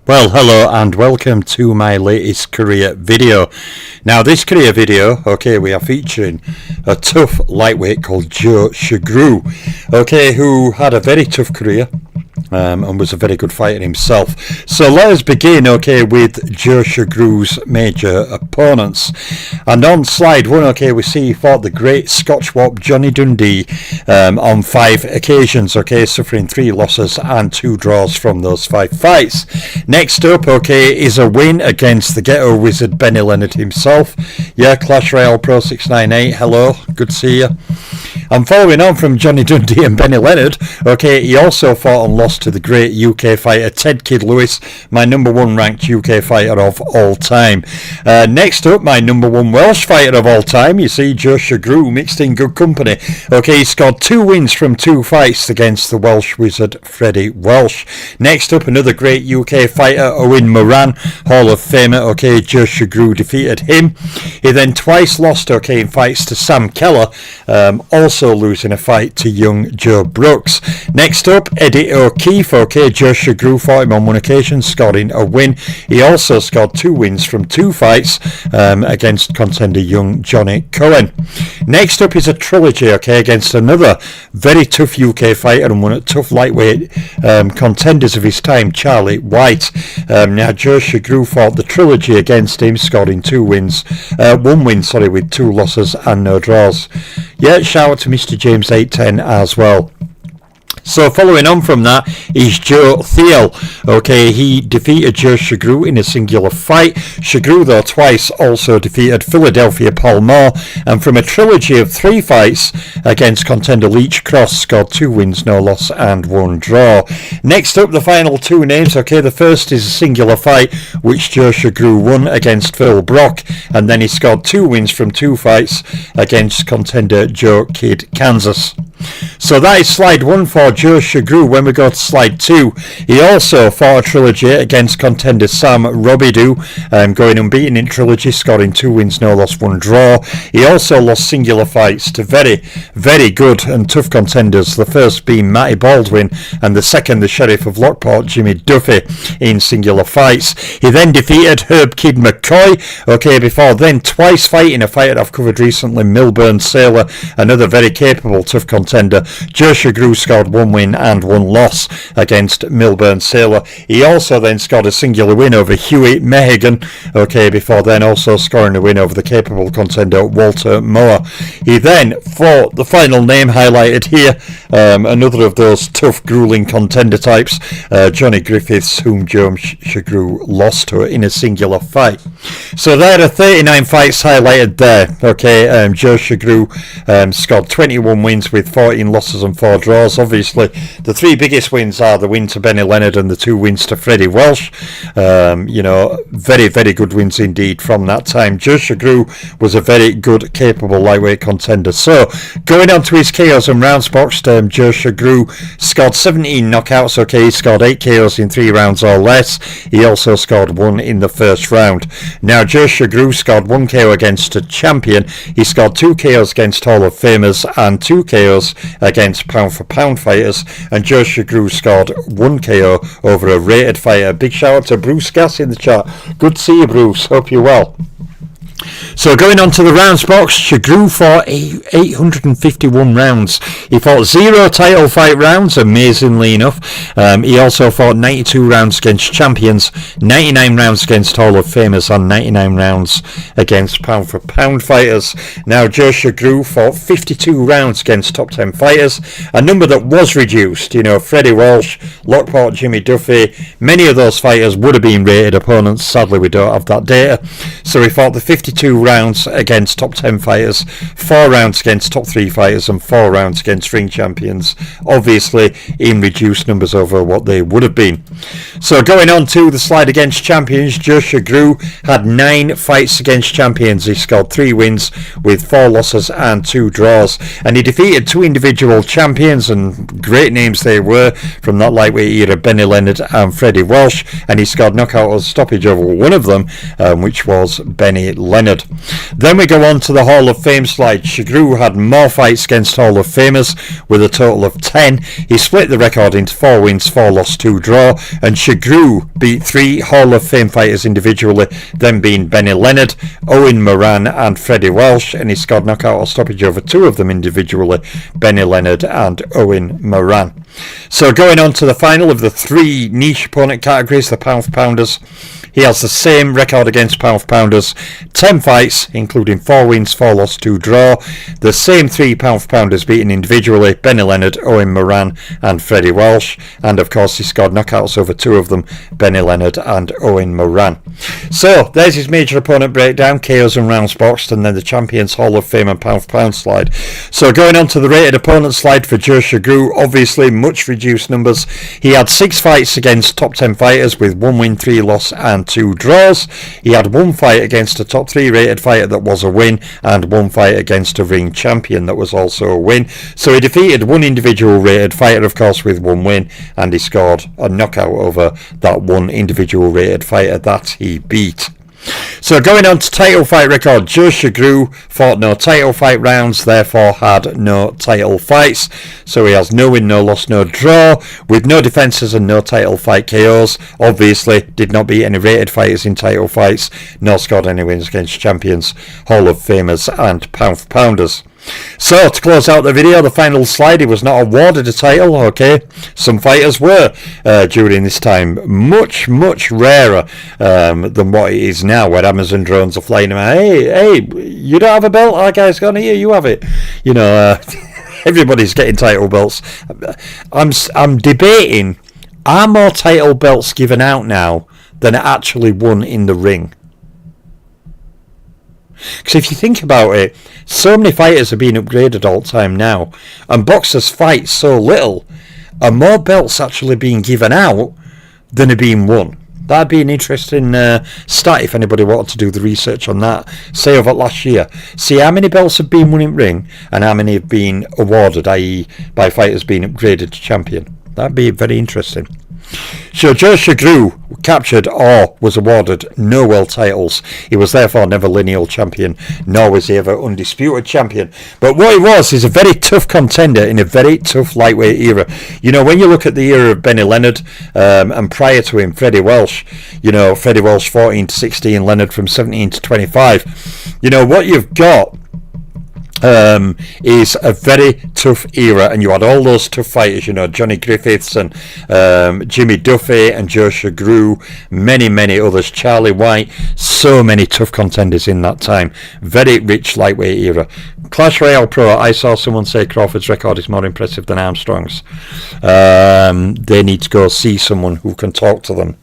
Well, hello and welcome to my latest career video. Now this career video, we are featuring a tough lightweight called Joe Shugrue, who had a very tough career and was a very good fighter himself. So let us begin, with Joe Shugrue's major opponents. And on slide 1, we see he fought the great Scotch Wop Johnny Dundee on 5 occasions, suffering 3 losses and 2 draws from those 5 fights. Next up, is a win against the Ghetto Wizard Benny Leonard himself. Yeah, Clash Royale Pro 698, hello, good to see you. And following on from Johnny Dundee and Benny Leonard, he also fought and lost to the great UK fighter Ted Kid Lewis, my number 1 ranked UK fighter of all time. Next up, my number 1 Welsh fighter of all time, you see Joe Shugrue mixed in good company. He scored 2 wins from 2 fights against the Welsh wizard Freddie Welsh. Next up, another great UK fighter, Owen Moran, Hall of Famer. Joe Shugrue defeated him. He then twice lost in fights to Sam Keller, also losing a fight to young Joe Brooks. Next up, Eddie O'Keefe. Joe Shugrue fought him on 1 occasion, scoring a win. He also scored 2 wins from 2 fights against contender young Johnny Cohen. Next up is a trilogy, against another very tough UK fighter and one of the tough lightweight contenders of his time, Charlie White. Now Joe Shugrue fought the trilogy against him, scoring 1 win, with 2 losses and no draws. Yeah, shout out to Mr. James 810 as well. So following on from that is Joe Thiel. He defeated Joe Shugrue in a singular fight. Shugrue, though, twice also defeated Philadelphia Paul Moore, and from a trilogy of 3 fights against contender Leech Cross, scored 2 wins, no loss and 1 draw. Next up, the final 2 names. The first is a singular fight which Joe Shugrue won against Phil Brock, and then he scored 2 wins from 2 fights against contender Joe Kid Kansas. So that is slide 1 for Joe Shugrue. When we go to slide 2, he also fought a trilogy against contender Sam Robidoux, going unbeaten in trilogy, scoring 2 wins, no loss, 1 draw. He also lost singular fights to very, very good and tough contenders, the first being Matty Baldwin and the second the Sheriff of Lockport, Jimmy Duffy, in singular fights. He then defeated Herb Kid McCoy, before then twice fighting a fighter I've covered recently, Milburn Sailor, another very capable tough contender. Joe Shugrue scored 1 win and 1 loss against Milburn Sailor. He also then scored a singular win over Huey Mehigan, before then also scoring a win over the capable contender Walter Moore. He then fought the final name highlighted here, another of those tough, grueling contender types, Johnny Griffiths, whom Joe Shugrue lost to in a singular fight. So there are 39 fights highlighted there. Joe Shugrue scored 21 wins with 14 losses and 4 draws. Obviously, the 3 biggest wins are the win to Benny Leonard and the 2 wins to Freddie Welsh. Very, very good wins indeed from that time. Joe Shugrue was a very good, capable lightweight contender. So, going on to his KOs and rounds boxed, Joe Shugrue scored 17 knockouts. He scored 8 KOs in 3 rounds or less. He also scored 1 in the first round. Now, Joe Shugrue scored 1 KO against a champion. He scored 2 KOs against Hall of Famers and 2 KOs against pound for pound fighters, and Joe Shugrue scored 1 KO over a rated fighter. Big shout out to Bruce Gass in the chat. Good to see you, Bruce. Hope you're well. So going on to the rounds box, Shugrue fought 851 rounds. He fought 0 title fight rounds, amazingly enough. He also fought 92 rounds against champions, 99 rounds against Hall of Famers, and 99 rounds against pound for pound fighters. Now Joe Shugrue fought 52 rounds against top 10 fighters, a number that was reduced. Freddie Welsh, Lockport, Jimmy Duffy, many of those fighters would have been rated opponents. Sadly, we don't have that data. So he fought the 52 rounds against top 10 fighters, 4 rounds against top 3 fighters, and 4 rounds against ring champions, obviously in reduced numbers over what they would have been. So going on to the slide against champions, Joe Shugrue had 9 fights against champions. He scored 3 wins with 4 losses and 2 draws, and he defeated 2 individual champions, and great names they were from that lightweight era, Benny Leonard and Freddie Welsh, and he scored knockout or stoppage over one of them, which was Benny Leonard. Then we go on to the Hall of Fame slide. Shugrue had more fights against Hall of Famers with a total of 10. He split the record into 4 wins, 4 loss, 2 draw, and Shugrue beat 3 Hall of Fame fighters individually, them being Benny Leonard, Owen Moran and Freddie Welsh, and he scored knockout or stoppage over 2 of them individually, Benny Leonard and Owen Moran. So going on to the final of the 3 niche opponent categories, the pound for pounders. He has the same record against pound for pounders, 10 fights, including 4 wins, 4 loss, 2 draw. The same 3 pound for pounders beaten individually, Benny Leonard, Owen Moran and Freddie Welsh. And of course he scored knockouts over 2 of them, Benny Leonard and Owen Moran. So there's his major opponent breakdown, KOs and rounds boxed, and then the Champions Hall of Fame and pound for pound slide. So going on to the rated opponent slide for Joe Shugrue, obviously much reduced numbers. He had 6 fights against top 10 fighters with 1 win, 3 loss and 2 draws. He had 1 fight against a top 3 rated fighter that was a win, and 1 fight against a ring champion that was also a win. So he defeated 1 individual rated fighter, of course, with 1 win, and he scored a knockout over that 1 individual rated fighter that he beat. So going on to title fight record, Joe Shugrue fought no title fight rounds, therefore had no title fights. So he has no win, no loss, no draw, with no defences and no title fight KOs. Obviously did not beat any rated fighters in title fights, nor scored any wins against champions, Hall of Famers and pound for pounders. So to close out the video, the final slide, he was not awarded a title, okay. Some fighters were during this time, much rarer than what it is now, where Amazon drones are flying around. Hey, you don't have a belt? Our guy's gone here, you have it. You know, everybody's getting title belts. I'm debating, are more title belts given out now than are actually won in the ring? Because if you think about it, so many fighters are being upgraded all the time now, and boxers fight so little, and more belts actually being given out than are being won. That'd be an interesting stat if anybody wanted to do the research on that. Say over last year, see how many belts have been won in ring and how many have been awarded, i.e. by fighters being upgraded to champion. That'd be very interesting. So Joe Shugrue captured or was awarded no world titles. He was therefore never lineal champion, nor was he ever undisputed champion. But what he was is a very tough contender in a very tough lightweight era. You know, when you look at the era of Benny Leonard and prior to him Freddie Welsh, you know, Freddie Welsh 14 to 16, Leonard from 17 to 25. You know, what you've got is a very tough era, and you had all those tough fighters, you know, Johnny Griffiths and Jimmy Duffy and Joe Shugrue, many others, Charlie White, so many tough contenders in that time. Very rich lightweight era. Clash Royale Pro, I saw someone say Crawford's record is more impressive than Armstrong's. They need to go see someone who can talk to them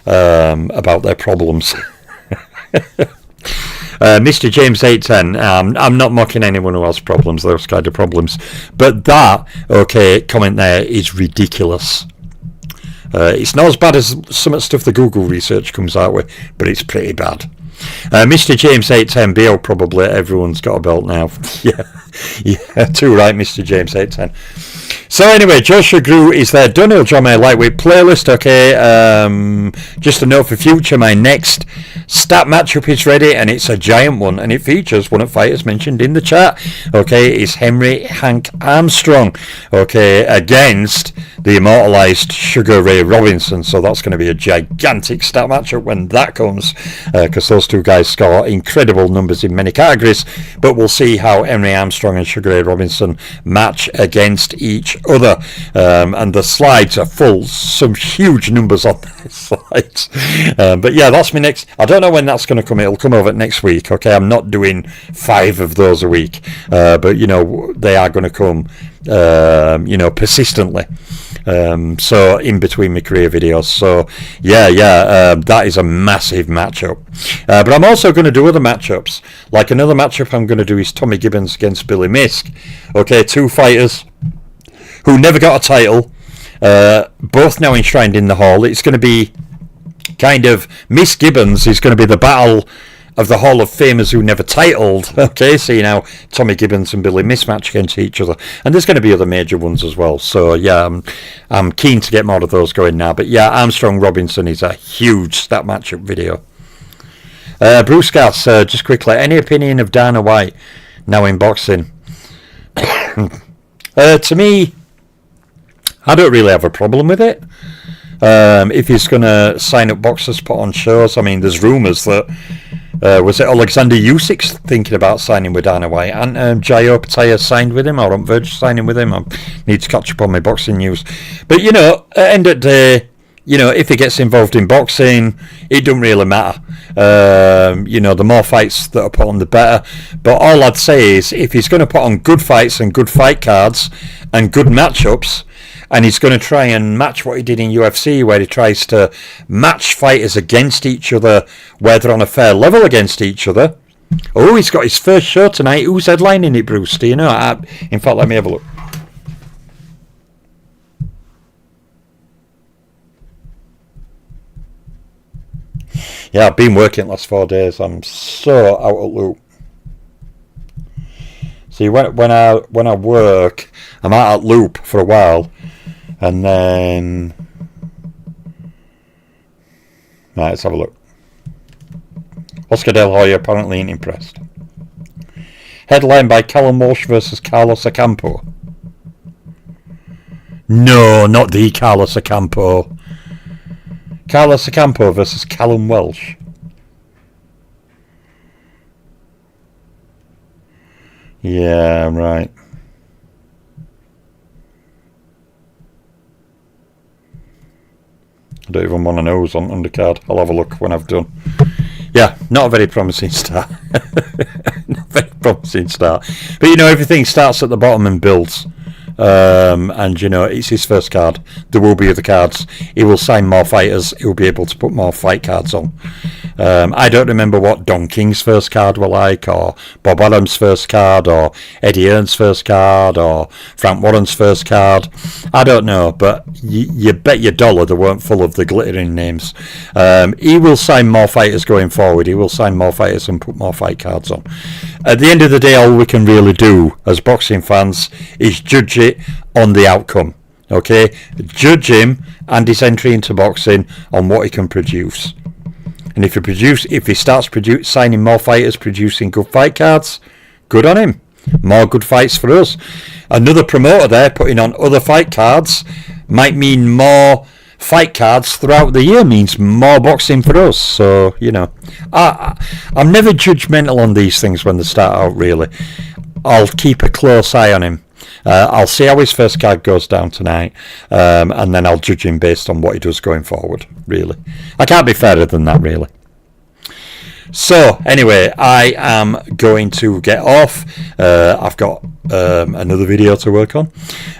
about their problems. Mr. James 810, I'm not mocking anyone who has problems, those kind of problems, but that, okay, comment there is ridiculous. It's not as bad as some of the stuff the Google research comes out with, but it's pretty bad. Mr. James 810, BL probably, everyone's got a belt now. yeah, too right, Mr. James 810. So anyway, Joe Shugrue is there done. He'll join my lightweight playlist, okay. Just a note for future, my next stat matchup is ready, and it's a giant one, and it features one of the fighters mentioned in the chat, okay. It's Henry Hank Armstrong, okay, against the immortalised Sugar Ray Robinson. So that's going to be a gigantic stat matchup when that comes, because those two guys score incredible numbers in many categories. But we'll see how Henry Armstrong and Sugar Ray Robinson match against each other. And the slides are full, some huge numbers on the slides. But yeah, that's my next. I don't know when that's going to come. It'll come over next week, okay. I'm not doing 5 of those a week, but you know, they are going to come, you know, persistently. So in between my career videos. So yeah, that is a massive matchup. But I'm also going to do other matchups. Like another matchup I'm going to do is Tommy Gibbons against Billy Misk. Okay, 2 fighters who never got a title, both now enshrined in the hall. It's going to be kind of, Miss Gibbons is going to be the battle of the Hall of Famers who never titled. Okay, so you know, Tommy Gibbons and Billy Misk match against each other, and there's going to be other major ones as well. So yeah, I'm keen to get more of those going now. But yeah, Armstrong Robinson is a huge stat matchup video. Bruce Gas, just quickly, any opinion of Dana White now in boxing? To me, I don't really have a problem with it. If he's going to sign up boxers, put on shows, I mean, there's rumours that was it Alexander Usyk's thinking about signing with Dana White, and Jayo Pataya signed with him, or on verge of signing with him. I need to catch up on my boxing news. But, you know, at the end of the day, you know, if he gets involved in boxing, it doesn't really matter. You know, the more fights that are put on, the better. But all I'd say is, if he's going to put on good fights and good fight cards and good matchups, and he's going to try and match what he did in UFC, where he tries to match fighters against each other, where they're on a fair level against each other. Oh, he's got his first show tonight. Who's headlining it, Bruce? Do you know? In fact, let me have a look. Yeah, I've been working the last 4 days. I'm so out of loop. See, when I work, I'm out of loop for a while, and then right, let's have a look. Oscar De La Hoya apparently ain't impressed. Headline by Callum Walsh versus Carlos Ocampo. No, not the Carlos Ocampo. Carlos Ocampo versus Callum Welsh. Yeah, right. I don't even want to know who's on undercard. I'll have a look when I've done. Yeah, not a very promising start. Not a very promising start. But, you know, everything starts at the bottom and builds. And, you know, it's his first card. There will be other cards. He will sign more fighters. He will be able to put more fight cards on. I don't remember what Don King's first card were like, or Bob Adams' first card, or Eddie Hearn's first card, or Frank Warren's first card. I don't know, but you bet your dollar they weren't full of the glittering names. He will sign more fighters going forward. He will sign more fighters and put more fight cards on. At the end of the day, all we can really do as boxing fans is judge it on the outcome. Okay? Judge him and his entry into boxing on what he can produce. And if he starts signing more fighters, producing good fight cards, good on him. More good fights for us. Another promoter there putting on other fight cards might mean more fight cards throughout the year, means more boxing for us. So, you know, I'm never judgmental on these things when they start out, really. I'll keep a close eye on him. I'll see how his first card goes down tonight, and then I'll judge him based on what he does going forward, really. I can't be fairer than that, really. So, anyway, I am going to get off. I've got another video to work on,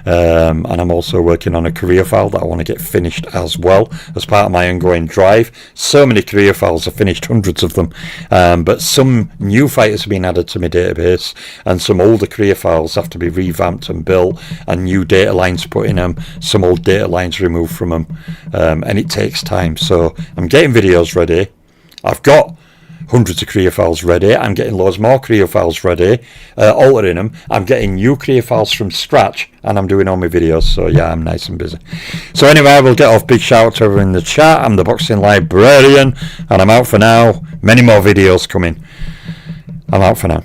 and I'm also working on a career file that I want to get finished as well as part of my ongoing drive. So many career files, I've finished hundreds of them, but some new fighters have been added to my database, and some older career files have to be revamped and built, and new data lines put in them, some old data lines removed from them, and it takes time. So I'm getting videos ready. I've got hundreds of career files ready. I'm getting loads more career files ready, altering them. I'm getting new career files from scratch, and I'm doing all my videos. So yeah, I'm nice and busy. So anyway, I will get off. Big shout out to everyone in the chat. I'm the Boxing Librarian, and I'm out for now. Many more videos coming. I'm out for now.